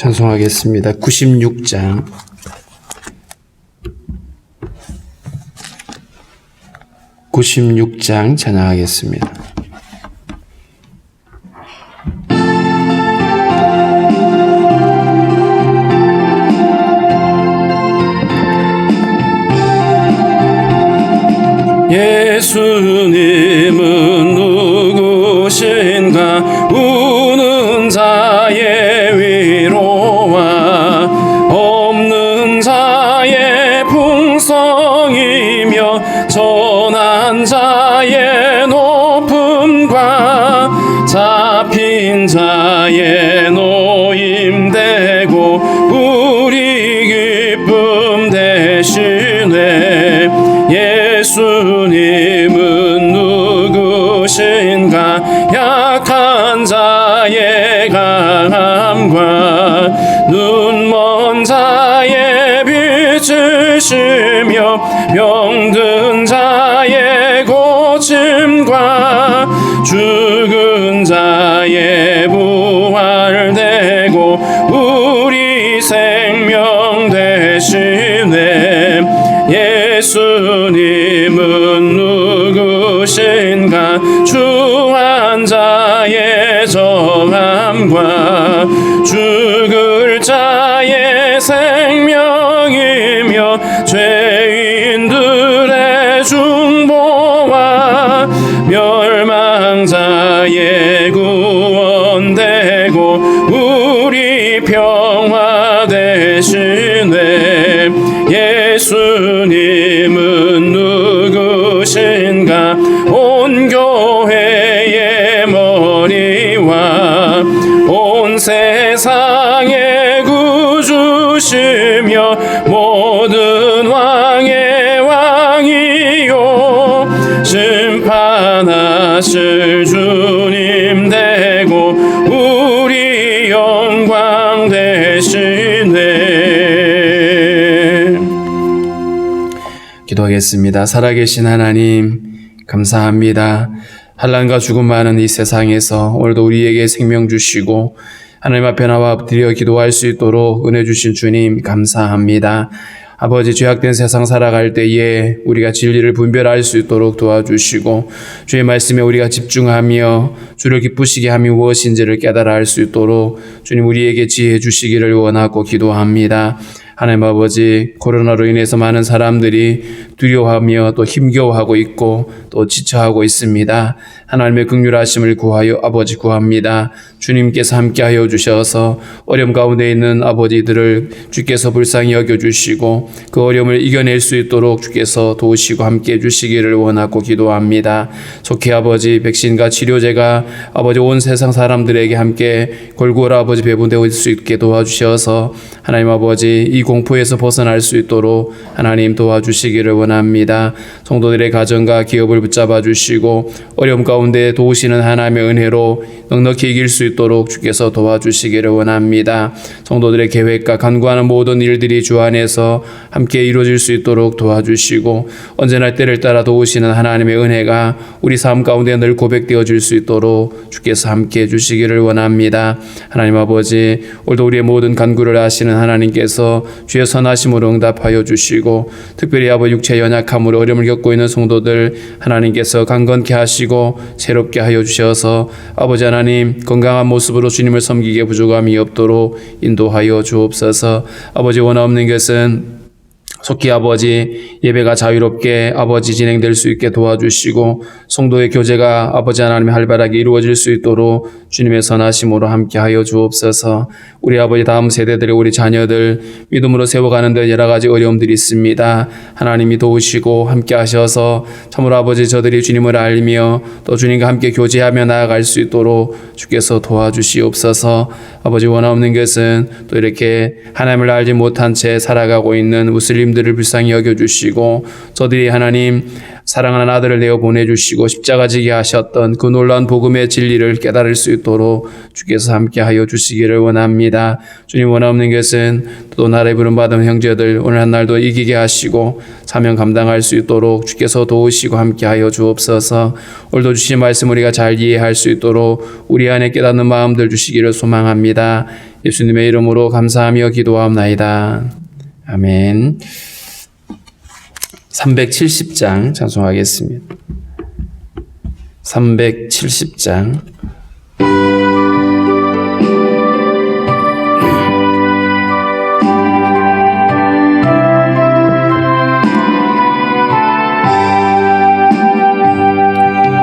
찬송하겠습니다. 96장. 96장 찬양하겠습니다. 예수님은 누구신가? 우는 자의 위로와 없는 자의 풍성이며 전한 자의 높음과 잡힌 자의 노임되고 우리 기쁨 되시네. 예수님은 누구신가? 약한 자의 강함과 눈먼 자의 비추시며 병든 자의 고침과 죽은 자의 부활되고 우리 생명 되시네. 예수님은 누구신가? 주한 자의 정함과 죽을 자의 생명이며 죄인들의 중보와 멸망자의 구원되고 우리 평화 되시네. 예수님은 누구신가? 온 교회의 머리와 온 세상의 구주시며 모든 왕의 왕이요 심판하실 주님 되고 우리 영광 되시네. 기도하겠습니다. 살아계신 하나님 감사합니다. 환난과 죽음 많은 이 세상에서 오늘도 우리에게 생명 주시고 하나님 앞에 나와 엎드려 기도할 수 있도록 은혜 주신 주님 감사합니다. 아버지, 죄악된 세상 살아갈 때에 우리가 진리를 분별할 수 있도록 도와주시고 주의 말씀에 우리가 집중하며 주를 기쁘시게 함이 무엇인지를 깨달아 알 수 있도록 주님 우리에게 지혜 주시기를 원하고 기도합니다. 하나님 아버지, 코로나로 인해서 많은 사람들이 두려워하며 또 힘겨워하고 있고 또 지쳐하고 있습니다. 하나님의 긍휼하심을 구하여 아버지 구합니다. 주님께서 함께하여 주셔서 어려움 가운데 있는 아버지들을 주께서 불쌍히 여겨주시고 그 어려움을 이겨낼 수 있도록 주께서 도우시고 함께해 주시기를 원하고 기도합니다. 속히 아버지 백신과 치료제가 아버지 온 세상 사람들에게 함께 골고루 아버지 배분되어 있을 수 있게 도와주셔서 하나님 아버지 이 공포에서 벗어날 수 있도록 하나님 도와주시기를 원합니다. 성도들의 가정과 기업을 붙잡아 주시고 어려움 가운데 도우시는 하나님의 은혜로 넉넉히 이길 수 있도록 주께서 도와주시기를 원합니다. 성도들의 계획과 간구하는 모든 일들이 주 안에서 함께 이루어질 수 있도록 도와주시고 언제나 때를 따라 도우시는 하나님의 은혜가 우리 삶 가운데 늘 고백되어질 수 있도록 주께서 함께 해주시기를 원합니다. 하나님 아버지, 오늘도 우리의 모든 간구를 아시는 하나님께서 주의 선하심으로 응답하여 주시고 특별히 아버지 육체의 연약함으로 어려움을 겪고 있는 성도들 하나님께서 강건케 하시고 새롭게 하여 주셔서 아버지 하나님 건강한 모습으로 주님을 섬기기에 부족함이 없도록 인도하여 주옵소서. 아버지, 원없는 것은 속히 아버지 예배가 자유롭게 아버지 진행될 수 있게 도와주시고 성도의 교제가 아버지 하나님의 활발하게 이루어질 수 있도록 주님의 선하심으로 함께하여 주옵소서. 우리 아버지 다음 세대들의 우리 자녀들 믿음으로 세워가는 데 여러 가지 어려움들이 있습니다. 하나님이 도우시고 함께하셔서 참으로 아버지 저들이 주님을 알며 또 주님과 함께 교제하며 나아갈 수 있도록 주께서 도와주시옵소서. 아버지, 원없는 것은 또 이렇게 하나님을 알지 못한 채 살아가고 있는 무슬림들을 불쌍히 여겨주시고 저들이 하나님 사랑하는 아들을 내어 보내주시고 십자가 지게 하셨던 그 놀라운 복음의 진리를 깨달을 수 있도록 주께서 함께하여 주시기를 원합니다. 주님, 원하옵는 것은 또 나라의 부름받은 형제들 오늘 한날도 이기게 하시고 사명 감당할 수 있도록 주께서 도우시고 함께하여 주옵소서. 오늘도 주신 말씀 우리가 잘 이해할 수 있도록 우리 안에 깨닫는 마음들 주시기를 소망합니다. 예수님의 이름으로 감사하며 기도하옵나이다. 아멘. 370장 찬송하겠습니다. 370장.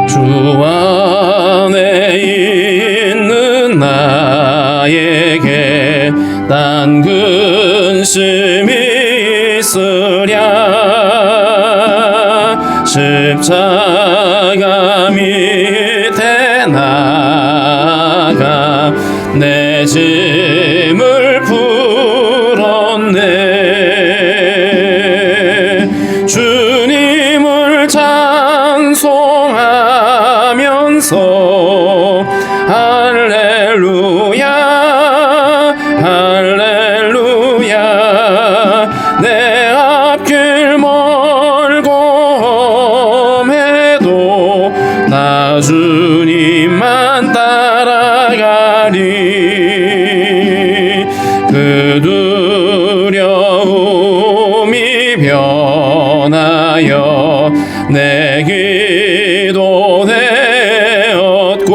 주 안에 있는 나에게 난 근심이 있으랴 십자가 밑에 나가 내 짐을 풀었네. 주님을 찬송하면서 할렐루야 할렐루야. 내 앞길 멀고 험해도 나 주님만 따라가리. 그 두려움이 변하여 내 기도 되었고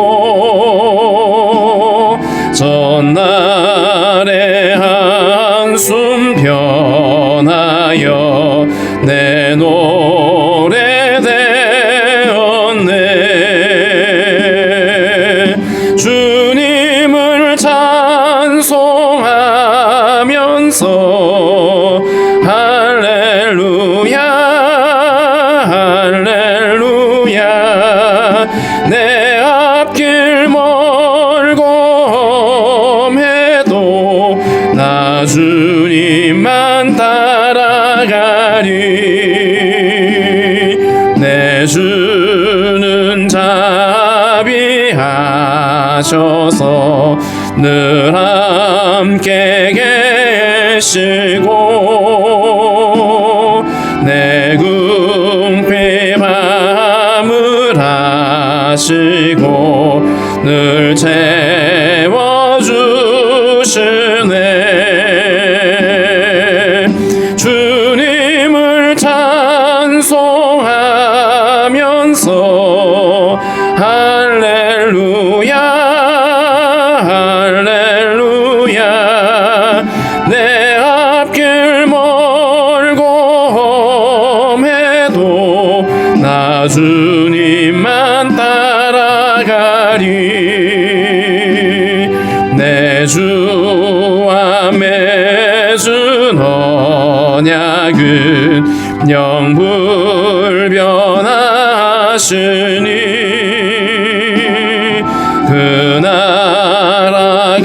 전날의 한숨 변하여 내 노래 되었네. 주님을 찬송하면서 할렐루야 할렐루야. 내 앞길 멀고 험해도 나 주님만 따라가리. 내 주는 자비하셔서 늘 함께 계시고 내 궁핍함을 하시고 늘 채워주시네. 주님을 찬송하면서 할렐루야 할렐루야. 내 앞길 멀고 험해도 나 주님만 따라가리. 내 주와 맺은 언약은 영불변하시니 그 나라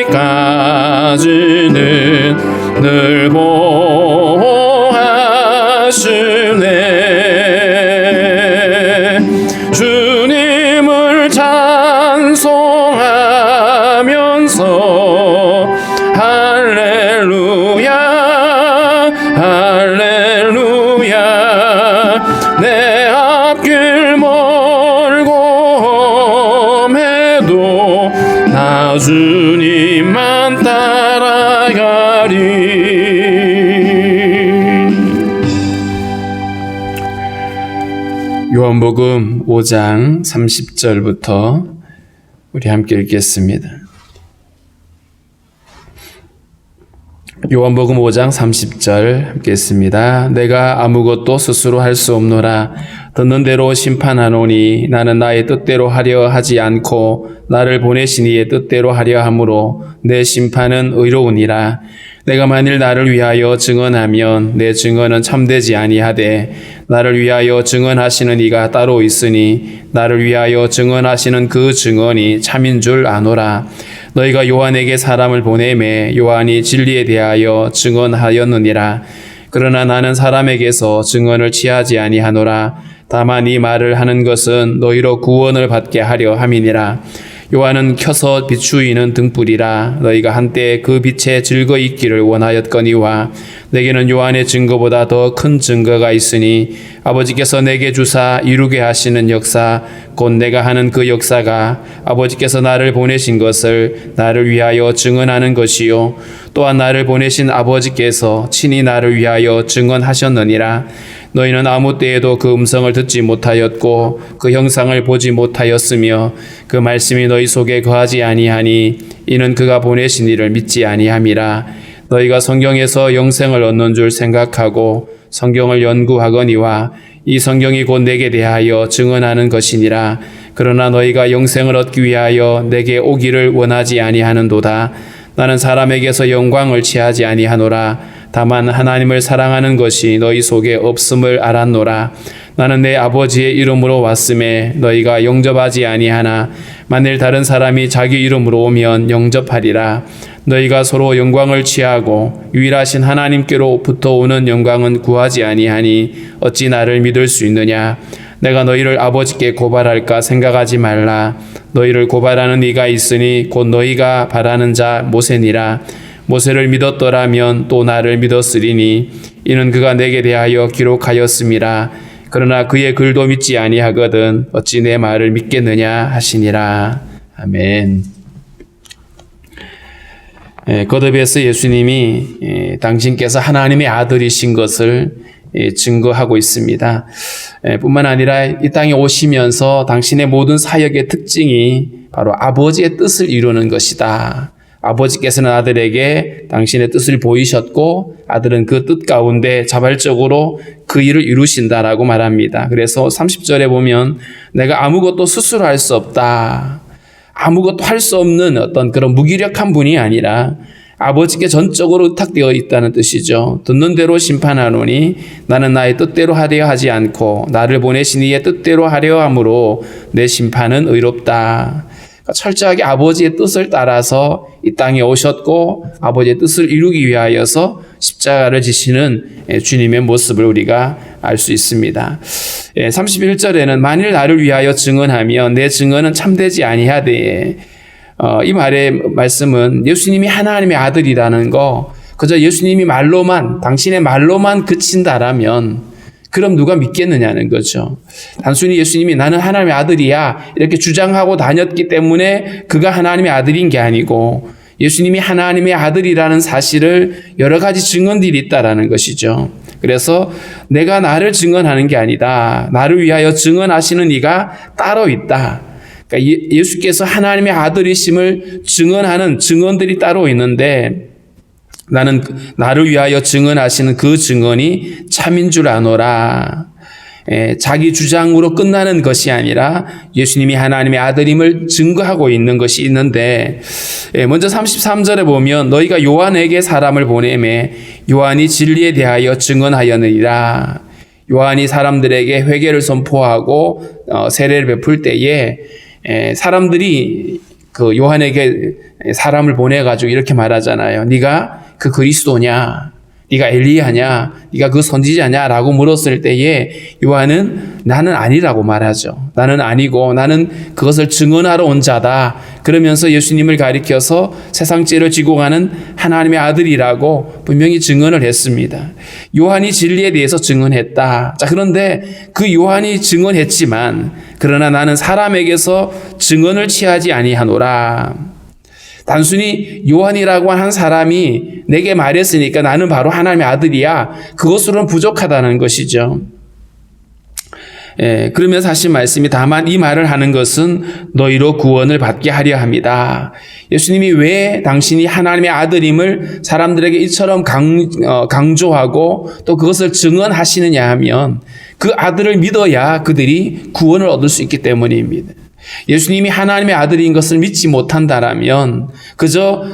가기까지는 늘 보호하시네. 주님을 찬송하면서 할렐루야 할렐루야. 내 앞길 멀고 험해도 나 주님만 따라가리. 요한복음 5장 30절부터 우리 함께 읽겠습니다. 요한복음 5장 30절 함께 읽습니다. 내가 아무것도 스스로 할 수 없노라. 듣는 대로 심판하노니 나는 나의 뜻대로 하려 하지 않고 나를 보내신 이의 뜻대로 하려 함으로 내 심판은 의로우니라. 내가 만일 나를 위하여 증언하면 내 증언은 참되지 아니하되 나를 위하여 증언하시는 이가 따로 있으니 나를 위하여 증언하시는 그 증언이 참인 줄 아노라. 너희가 요한에게 사람을 보내매 요한이 진리에 대하여 증언하였느니라. 그러나 나는 사람에게서 증언을 취하지 아니하노라. 다만 이 말을 하는 것은 너희로 구원을 받게 하려 함이니라. 요한은 켜서 비추이는 등불이라. 너희가 한때 그 빛에 즐거이 있기를 원하였거니와 내게는 요한의 증거보다 더 큰 증거가 있으니 아버지께서 내게 주사 이루게 하시는 역사 곧 내가 하는 그 역사가 아버지께서 나를 보내신 것을 나를 위하여 증언하는 것이요 또한 나를 보내신 아버지께서 친히 나를 위하여 증언하셨느니라. 너희는 아무 때에도 그 음성을 듣지 못하였고 그 형상을 보지 못하였으며 그 말씀이 너희 속에 거하지 아니하니 이는 그가 보내신 이를 믿지 아니함이라. 너희가 성경에서 영생을 얻는 줄 생각하고 성경을 연구하거니와 이 성경이 곧 내게 대하여 증언하는 것이니라. 그러나 너희가 영생을 얻기 위하여 내게 오기를 원하지 아니하는도다. 나는 사람에게서 영광을 취하지 아니하노라. 다만 하나님을 사랑하는 것이 너희 속에 없음을 알았노라. 나는 내 아버지의 이름으로 왔음에 너희가 영접하지 아니하나 만일 다른 사람이 자기 이름으로 오면 영접하리라. 너희가 서로 영광을 취하고 유일하신 하나님께로부터 오는 영광은 구하지 아니하니 어찌 나를 믿을 수 있느냐. 내가 너희를 아버지께 고발할까 생각하지 말라. 너희를 고발하는 이가 있으니 곧 너희가 바라는 자 모세니라. 모세를 믿었더라면 또 나를 믿었으리니 이는 그가 내게 대하여 기록하였음이라. 그러나 그의 글도 믿지 아니하거든 어찌 내 말을 믿겠느냐 하시니라. 아멘. 거듭에서 예수님이 당신께서 하나님의 아들이신 것을 증거하고 있습니다. 뿐만 아니라 이 땅에 오시면서 당신의 모든 사역의 특징이 바로 아버지의 뜻을 이루는 것이다. 아버지께서는 아들에게 당신의 뜻을 보이셨고 아들은 그 뜻 가운데 자발적으로 그 일을 이루신다라고 말합니다. 그래서 30절에 보면 내가 아무것도 스스로 할 수 없다. 아무것도 할 수 없는 어떤 그런 무기력한 분이 아니라 아버지께 전적으로 의탁되어 있다는 뜻이죠. 듣는 대로 심판하노니 나는 나의 뜻대로 하려 하지 않고 나를 보내신 이의 뜻대로 하려 함으로 내 심판은 의롭다. 철저하게 아버지의 뜻을 따라서 이 땅에 오셨고 아버지의 뜻을 이루기 위하여서 십자가를 지시는 주님의 모습을 우리가 알 수 있습니다. 31절에는 만일 나를 위하여 증언하면 내 증언은 참되지 아니하되 이 말의 말씀은 예수님이 하나님의 아들이라는 거 그저 예수님이 말로만 당신의 말로만 그친다라면 그럼 누가 믿겠느냐는 거죠. 단순히 예수님이 나는 하나님의 아들이야 이렇게 주장하고 다녔기 때문에 그가 하나님의 아들인 게 아니고 예수님이 하나님의 아들이라는 사실을 여러 가지 증언들이 있다라는 것이죠. 그래서 내가 나를 증언하는 게 아니다. 나를 위하여 증언하시는 이가 따로 있다. 그러니까 예수께서 하나님의 아들이심을 증언하는 증언들이 따로 있는데 나는 나를 위하여 증언하시는 그 증언이 참인 줄 아노라. 자기 주장으로 끝나는 것이 아니라 예수님이 하나님의 아들임을 증거하고 있는 것이 있는데 먼저 33절에 보면 너희가 요한에게 사람을 보내매 요한이 진리에 대하여 증언하였느니라. 요한이 사람들에게 회개를 선포하고 세례를 베풀 때에 사람들이 그 요한에게 사람을 보내가지고 이렇게 말하잖아요. 네가 그 그리스도냐? 네가 엘리야냐? 네가 그 선지자냐? 라고 물었을 때에 요한은 나는 아니라고 말하죠. 나는 아니고 나는 그것을 증언하러 온 자다. 그러면서 예수님을 가리켜서 세상 죄를 지고 가는 하나님의 아들이라고 분명히 증언을 했습니다. 요한이 진리에 대해서 증언했다. 자, 그런데 그 요한이 증언했지만 그러나 나는 사람에게서 증언을 취하지 아니하노라. 단순히 요한이라고 한 사람이 내게 말했으니까 나는 바로 하나님의 아들이야. 그것으로는 부족하다는 것이죠. 그러면서 하신 말씀이 다만 이 말을 하는 것은 너희로 구원을 받게 하려 합니다. 예수님이 왜 당신이 하나님의 아들임을 사람들에게 이처럼 강조하고 또 그것을 증언하시느냐 하면 그 아들을 믿어야 그들이 구원을 얻을 수 있기 때문입니다. 예수님이 하나님의 아들인 것을 믿지 못한다라면 그저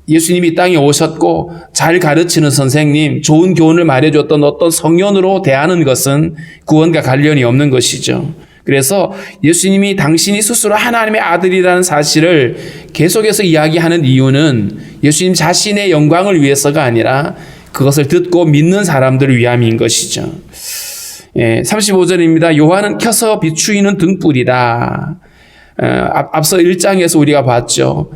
예수님이 이 땅에 오셨고 잘 가르치는 선생님, 좋은 교훈을 말해줬던 어떤 성현으로 대하는 것은 구원과 관련이 없는 것이죠. 그래서 예수님이 당신이 스스로 하나님의 아들이라는 사실을 계속해서 이야기하는 이유는 예수님 자신의 영광을 위해서가 아니라 그것을 듣고 믿는 사람들을 위함인 것이죠. 35절입니다. 요한은 켜서 비추이는 등불이다. 앞서 1장에서 우리가 봤죠.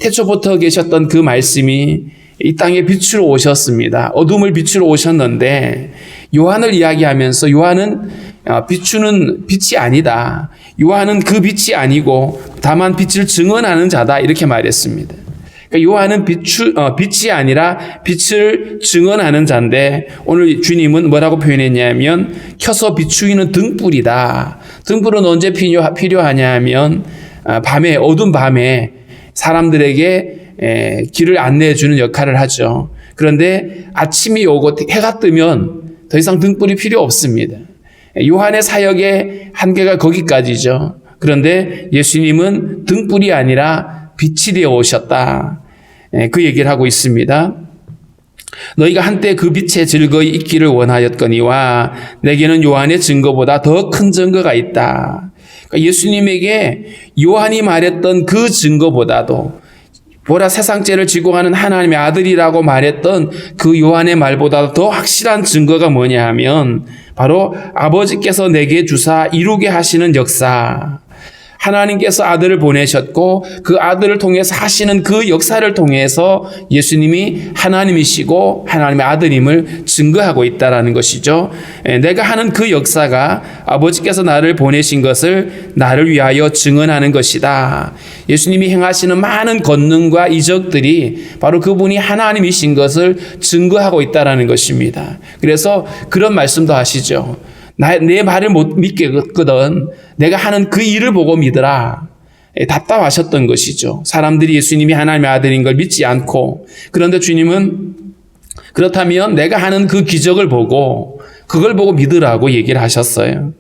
태초부터 계셨던 그 말씀이 이 땅에 빛으로 오셨습니다. 어둠을 비추러 오셨는데 요한을 이야기하면서 요한은 비추는 빛이 아니다. 요한은 그 빛이 아니고 다만 빛을 증언하는 자다. 이렇게 말했습니다. 그러니까 요한은 빛이 아니라 빛을 증언하는 자인데 오늘 주님은 뭐라고 표현했냐면 켜서 비추이는 등불이다. 등불은 언제 필요하냐 하면 밤에, 어두운 밤에 사람들에게 길을 안내해 주는 역할을 하죠. 그런데 아침이 오고 해가 뜨면 더 이상 등불이 필요 없습니다. 요한의 사역의 한계가 거기까지죠. 그런데 예수님은 등불이 아니라 빛이 되어 오셨다. 그 얘기를 하고 있습니다. 너희가 한때 그 빛에 즐거이 있기를 원하였거니와 내게는 요한의 증거보다 더 큰 증거가 있다. 그러니까 예수님에게 요한이 말했던 그 증거보다도 보라 세상죄를 지고 가는 하나님의 아들이라고 말했던 그 요한의 말보다 더 확실한 증거가 뭐냐 하면 바로 아버지께서 내게 주사 이루게 하시는 역사. 하나님께서 아들을 보내셨고 그 아들을 통해서 하시는 그 역사를 통해서 예수님이 하나님이시고 하나님의 아들임을 증거하고 있다는 것이죠. 내가 하는 그 역사가 아버지께서 나를 보내신 것을 나를 위하여 증언하는 것이다. 예수님이 행하시는 많은 권능과 이적들이 바로 그분이 하나님이신 것을 증거하고 있다는 것입니다. 그래서 그런 말씀도 하시죠. 내 말을 못 믿겠거든. 내가 하는 그 일을 보고 믿으라. 답답하셨던 것이죠. 사람들이 예수님이 하나님의 아들인 걸 믿지 않고. 그런데 주님은 그렇다면 내가 하는 그 기적을 보고 그걸 보고 믿으라고 얘기를 하셨어요.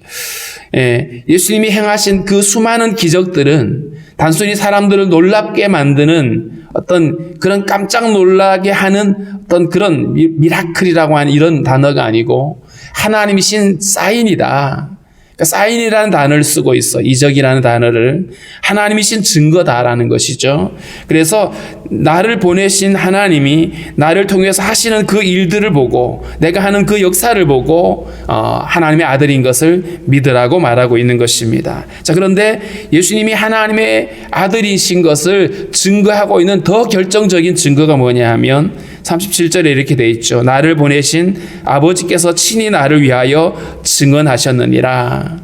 예수님이 행하신 그 수많은 기적들은 단순히 사람들을 놀랍게 만드는 어떤 그런 깜짝 놀라게 하는 어떤 그런 미라클이라고 하는 이런 단어가 아니고 하나님이 신 사인이다. 그러니까 사인이라는 단어를 쓰고 있어. 이적이라는 단어를. 하나님이 신 증거다라는 것이죠. 그래서 나를 보내신 하나님이 나를 통해서 하시는 그 일들을 보고 내가 하는 그 역사를 보고 하나님의 아들인 것을 믿으라고 말하고 있는 것입니다. 자, 그런데 예수님이 하나님의 아들이신 것을 증거하고 있는 더 결정적인 증거가 뭐냐 하면 37절에 이렇게 돼 있죠. 나를 보내신 아버지께서 친히 나를 위하여 증언하셨느니라.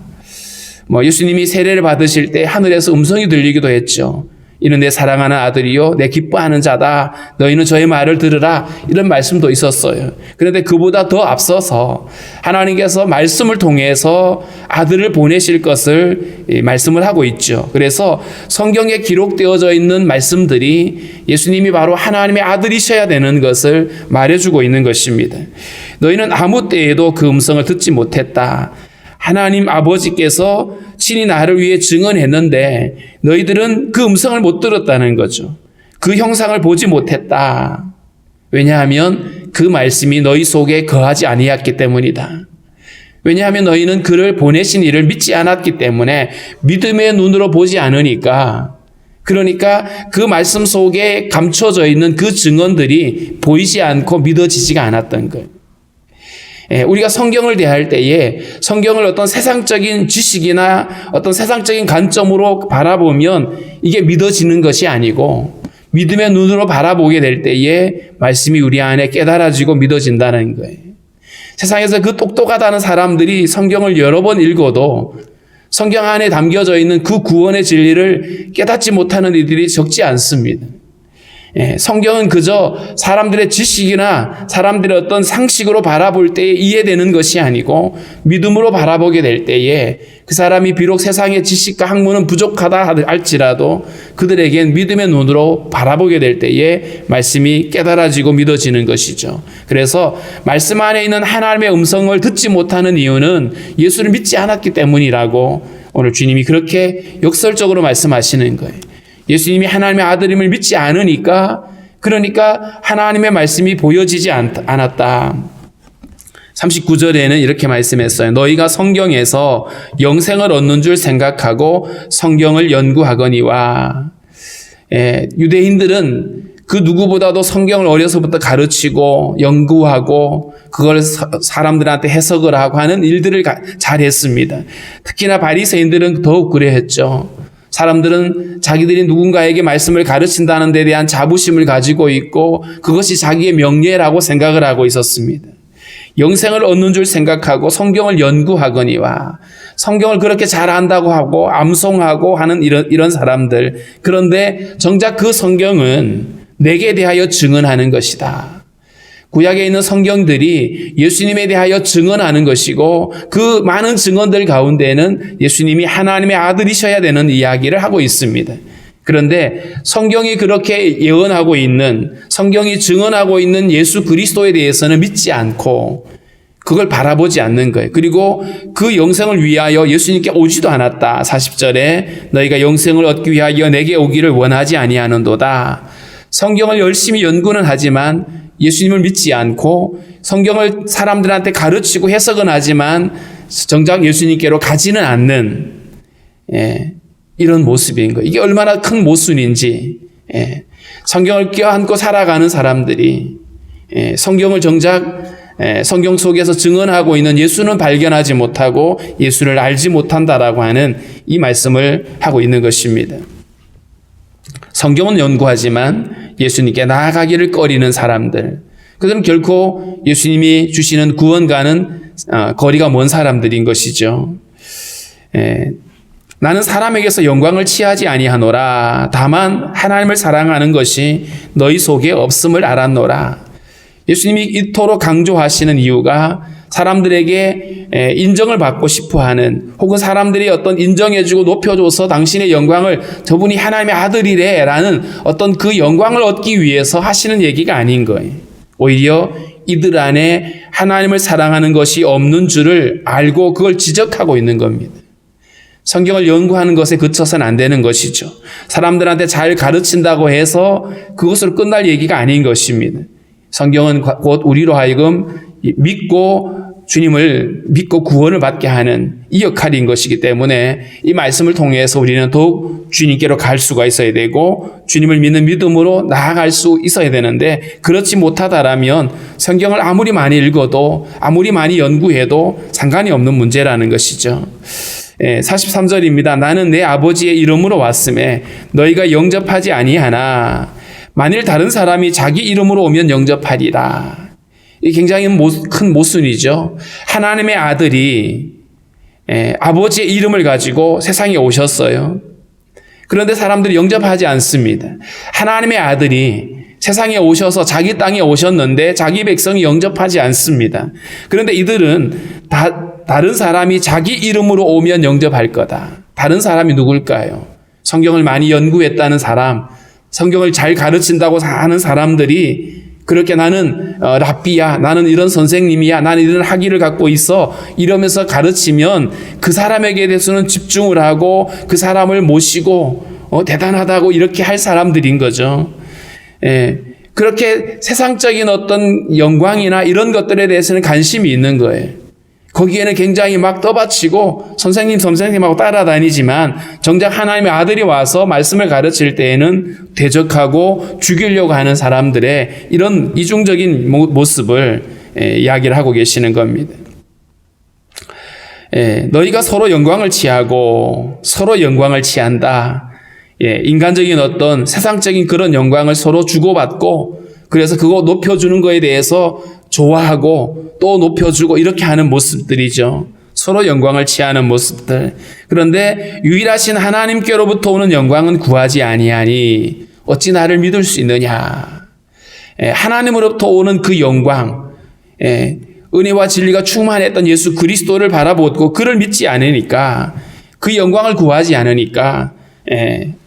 예수님이 세례를 받으실 때 하늘에서 음성이 들리기도 했죠. 이는 내 사랑하는 아들이요 내 기뻐하는 자다. 너희는 저의 말을 들으라. 이런 말씀도 있었어요. 그런데 그보다 더 앞서서 하나님께서 말씀을 통해서 아들을 보내실 것을 말씀을 하고 있죠. 그래서 성경에 기록되어져 있는 말씀들이 예수님이 바로 하나님의 아들이셔야 되는 것을 말해주고 있는 것입니다. 너희는 아무 때에도 그 음성을 듣지 못했다. 하나님 아버지께서 친히 나를 위해 증언했는데 너희들은 그 음성을 못 들었다는 거죠. 그 형상을 보지 못했다. 왜냐하면 그 말씀이 너희 속에 거하지 아니했기 때문이다. 왜냐하면 너희는 그를 보내신 이를 믿지 않았기 때문에 믿음의 눈으로 보지 않으니까 그러니까 그 말씀 속에 감춰져 있는 그 증언들이 보이지 않고 믿어지지가 않았던 거예요. 우리가 성경을 대할 때에 성경을 어떤 세상적인 지식이나 어떤 세상적인 관점으로 바라보면 이게 믿어지는 것이 아니고 믿음의 눈으로 바라보게 될 때에 말씀이 우리 안에 깨달아지고 믿어진다는 거예요. 세상에서 그 똑똑하다는 사람들이 성경을 여러 번 읽어도 성경 안에 담겨져 있는 그 구원의 진리를 깨닫지 못하는 이들이 적지 않습니다. 성경은 그저 사람들의 지식이나 사람들의 어떤 상식으로 바라볼 때에 이해되는 것이 아니고 믿음으로 바라보게 될 때에 그 사람이 비록 세상의 지식과 학문은 부족하다 할지라도 그들에겐 믿음의 눈으로 바라보게 될 때에 말씀이 깨달아지고 믿어지는 것이죠. 그래서 말씀 안에 있는 하나님의 음성을 듣지 못하는 이유는 예수를 믿지 않았기 때문이라고 오늘 주님이 그렇게 역설적으로 말씀하시는 거예요. 예수님이 하나님의 아들임을 믿지 않으니까 그러니까 하나님의 말씀이 보여지지 않았다. 39절에는 이렇게 말씀했어요. 너희가 성경에서 영생을 얻는 줄 생각하고 성경을 연구하거니와. 유대인들은 그 누구보다도 성경을 어려서부터 가르치고 연구하고 그걸 사람들한테 해석을 하고 하는 일들을 잘했습니다. 특히나 바리새인들은 더욱 그래했죠. 사람들은 자기들이 누군가에게 말씀을 가르친다는 데 대한 자부심을 가지고 있고 그것이 자기의 명예라고 생각을 하고 있었습니다. 영생을 얻는 줄 생각하고 성경을 연구하거니와 성경을 그렇게 잘 안다고 하고 암송하고 하는 이런 사람들. 그런데 정작 그 성경은 내게 대하여 증언하는 것이다. 구약에 있는 성경들이 예수님에 대하여 증언하는 것이고 그 많은 증언들 가운데는 예수님이 하나님의 아들이셔야 되는 이야기를 하고 있습니다. 그런데 성경이 그렇게 예언하고 있는, 성경이 증언하고 있는 예수 그리스도에 대해서는 믿지 않고 그걸 바라보지 않는 거예요. 그리고 그 영생을 위하여 예수님께 오지도 않았다. 40절에 너희가 영생을 얻기 위하여 내게 오기를 원하지 아니하는도다. 성경을 열심히 연구는 하지만 예수님을 믿지 않고 성경을 사람들한테 가르치고 해석은 하지만 정작 예수님께로 가지는 않는 이런 모습인 거예요. 이게 얼마나 큰 모순인지. 성경을 껴안고 살아가는 사람들이 성경을 정작 성경 속에서 증언하고 있는 예수는 발견하지 못하고 예수를 알지 못한다라고 하는 이 말씀을 하고 있는 것입니다. 성경은 연구하지만 예수님께 나아가기를 꺼리는 사람들, 그들은 결코 예수님이 주시는 구원과는 거리가 먼 사람들인 것이죠. 나는 사람에게서 영광을 취하지 아니하노라. 다만 하나님을 사랑하는 것이 너희 속에 없음을 알았노라. 예수님이 이토록 강조하시는 이유가 사람들에게 인정을 받고 싶어하는, 혹은 사람들이 어떤 인정해주고 높여줘서 당신의 영광을, 저분이 하나님의 아들이래 라는 어떤 그 영광을 얻기 위해서 하시는 얘기가 아닌 거예요. 오히려 이들 안에 하나님을 사랑하는 것이 없는 줄을 알고 그걸 지적하고 있는 겁니다. 성경을 연구하는 것에 그쳐서는 안 되는 것이죠. 사람들한테 잘 가르친다고 해서 그것으로 끝날 얘기가 아닌 것입니다. 성경은 곧 우리로 하여금 믿고 주님을 믿고 구원을 받게 하는 이 역할인 것이기 때문에 이 말씀을 통해서 우리는 더욱 주님께로 갈 수가 있어야 되고 주님을 믿는 믿음으로 나아갈 수 있어야 되는데, 그렇지 못하다라면 성경을 아무리 많이 읽어도 아무리 많이 연구해도 상관이 없는 문제라는 것이죠. 43절입니다. 나는 내 아버지의 이름으로 왔음에 너희가 영접하지 아니하나 만일 다른 사람이 자기 이름으로 오면 영접하리라. 이 굉장히 큰 모순이죠. 하나님의 아들이 아버지의 이름을 가지고 세상에 오셨어요. 그런데 사람들이 영접하지 않습니다. 하나님의 아들이 세상에 오셔서 자기 땅에 오셨는데 자기 백성이 영접하지 않습니다. 그런데 이들은 다른 사람이 자기 이름으로 오면 영접할 거다. 다른 사람이 누굴까요? 성경을 많이 연구했다는 사람, 성경을 잘 가르친다고 하는 사람들이 그렇게 나는 랍비야, 나는 이런 선생님이야, 나는 이런 학위를 갖고 있어 이러면서 가르치면 그 사람에게 대해서는 집중을 하고 그 사람을 모시고 대단하다고 이렇게 할 사람들인 거죠. 그렇게 세상적인 어떤 영광이나 이런 것들에 대해서는 관심이 있는 거예요. 거기에는 굉장히 막 떠받치고 선생님하고 따라다니지만 정작 하나님의 아들이 와서 말씀을 가르칠 때에는 대적하고 죽이려고 하는 사람들의 이런 이중적인 모습을 이야기를 하고 계시는 겁니다. 너희가 서로 영광을 취하고 서로 영광을 취한다. 인간적인 어떤 세상적인 그런 영광을 서로 주고받고 그래서 그거 높여주는 거에 대해서 좋아하고 또 높여주고 이렇게 하는 모습들이죠. 서로 영광을 취하는 모습들. 그런데 유일하신 하나님께로부터 오는 영광은 구하지 아니하니 어찌 나를 믿을 수 있느냐. 하나님으로부터 오는 그 영광, 은혜와 진리가 충만했던 예수 그리스도를 바라보고 그를 믿지 않으니까, 그 영광을 구하지 않으니까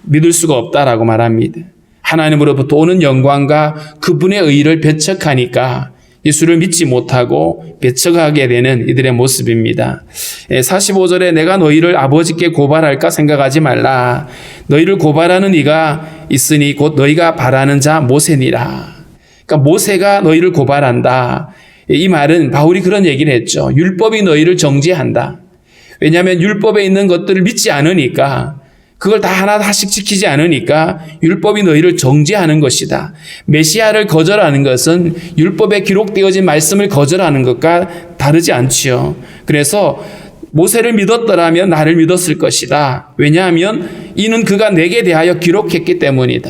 믿을 수가 없다라고 말합니다. 하나님으로부터 오는 영광과 그분의 의를 배척하니까 예수를 믿지 못하고 배척하게 되는 이들의 모습입니다. 45절에 내가 너희를 아버지께 고발할까 생각하지 말라. 너희를 고발하는 이가 있으니 곧 너희가 바라는 자 모세니라. 그러니까 모세가 너희를 고발한다. 이 말은 바울이 그런 얘기를 했죠. 율법이 너희를 정죄한다. 왜냐하면 율법에 있는 것들을 믿지 않으니까 그걸 다 하나씩 지키지 않으니까 율법이 너희를 정죄하는 것이다. 메시아를 거절하는 것은 율법에 기록되어진 말씀을 거절하는 것과 다르지 않지요. 그래서 모세를 믿었더라면 나를 믿었을 것이다. 왜냐하면 이는 그가 내게 대하여 기록했기 때문이다.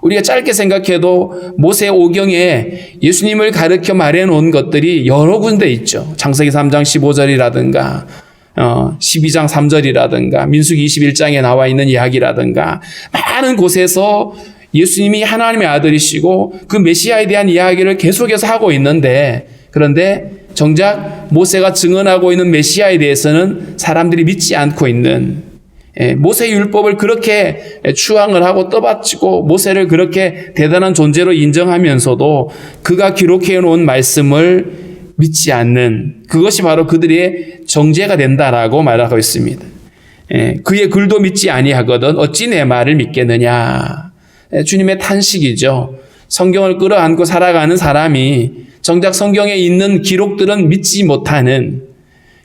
우리가 짧게 생각해도 모세 오경에 예수님을 가르쳐 말해놓은 것들이 여러 군데 있죠. 창세기 3장 15절이라든가 12장 3절이라든가 민수기 21장에 나와 있는 이야기라든가 많은 곳에서 예수님이 하나님의 아들이시고 그 메시아에 대한 이야기를 계속해서 하고 있는데, 그런데 정작 모세가 증언하고 있는 메시아에 대해서는 사람들이 믿지 않고 있는, 모세의 율법을 그렇게 추앙을 하고 떠받치고 모세를 그렇게 대단한 존재로 인정하면서도 그가 기록해 놓은 말씀을 믿지 않는, 그것이 바로 그들의 정죄가 된다라고 말하고 있습니다. 그의 글도 믿지 아니하거든 어찌 내 말을 믿겠느냐. 주님의 탄식이죠. 성경을 끌어안고 살아가는 사람이 정작 성경에 있는 기록들은 믿지 못하는,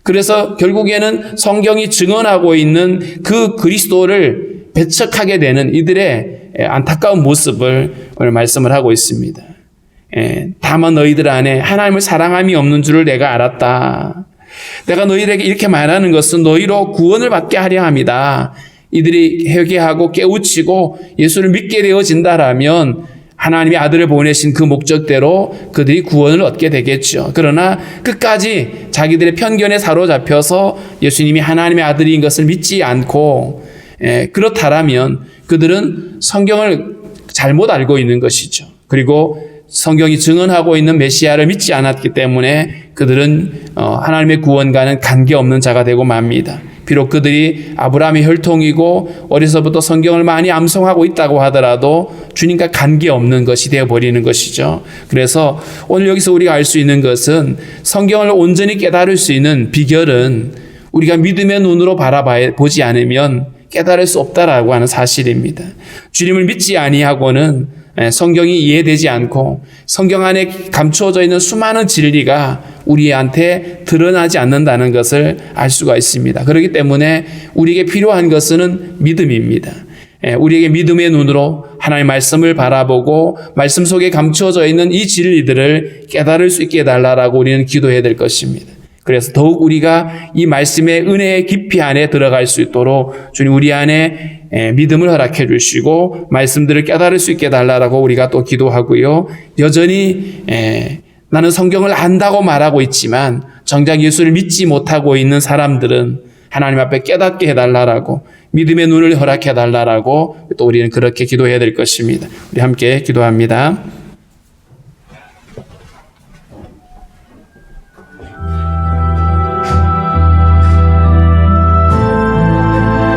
그래서 결국에는 성경이 증언하고 있는 그 그리스도를 배척하게 되는 이들의 안타까운 모습을 오늘 말씀을 하고 있습니다. 다만 너희들 안에 하나님을 사랑함이 없는 줄을 내가 알았다. 내가 너희에게 이렇게 말하는 것은 너희로 구원을 받게 하려 함이다. 이들이 회개하고 깨우치고 예수를 믿게 되어진다라면 하나님의 아들을 보내신 그 목적대로 그들이 구원을 얻게 되겠죠. 그러나 끝까지 자기들의 편견에 사로잡혀서 예수님이 하나님의 아들인 것을 믿지 않고 그렇다라면 그들은 성경을 잘못 알고 있는 것이죠. 그리고 성경이 증언하고 있는 메시아를 믿지 않았기 때문에 그들은 하나님의 구원과는 관계없는 자가 되고 맙니다. 비록 그들이 아브라함의 혈통이고 어려서부터 성경을 많이 암송하고 있다고 하더라도 주님과 관계없는 것이 되어버리는 것이죠. 그래서 오늘 여기서 우리가 알 수 있는 것은 성경을 온전히 깨달을 수 있는 비결은 우리가 믿음의 눈으로 바라보지 않으면 깨달을 수 없다라고 하는 사실입니다. 주님을 믿지 아니하고는 성경이 이해되지 않고 성경 안에 감추어져 있는 수많은 진리가 우리한테 드러나지 않는다는 것을 알 수가 있습니다. 그렇기 때문에 우리에게 필요한 것은 믿음입니다. 우리에게 믿음의 눈으로 하나님의 말씀을 바라보고 말씀 속에 감추어져 있는 이 진리들을 깨달을 수 있게 해달라고 우리는 기도해야 될 것입니다. 그래서 더욱 우리가 이 말씀의 은혜의 깊이 안에 들어갈 수 있도록 주님 우리 안에 믿음을 허락해 주시고 말씀들을 깨달을 수 있게 해달라고 우리가 또 기도하고요. 여전히 나는 성경을 안다고 말하고 있지만 정작 예수를 믿지 못하고 있는 사람들은 하나님 앞에 깨닫게 해달라고 믿음의 눈을 허락해 달라고 또 우리는 그렇게 기도해야 될 것입니다. 우리 함께 기도합니다.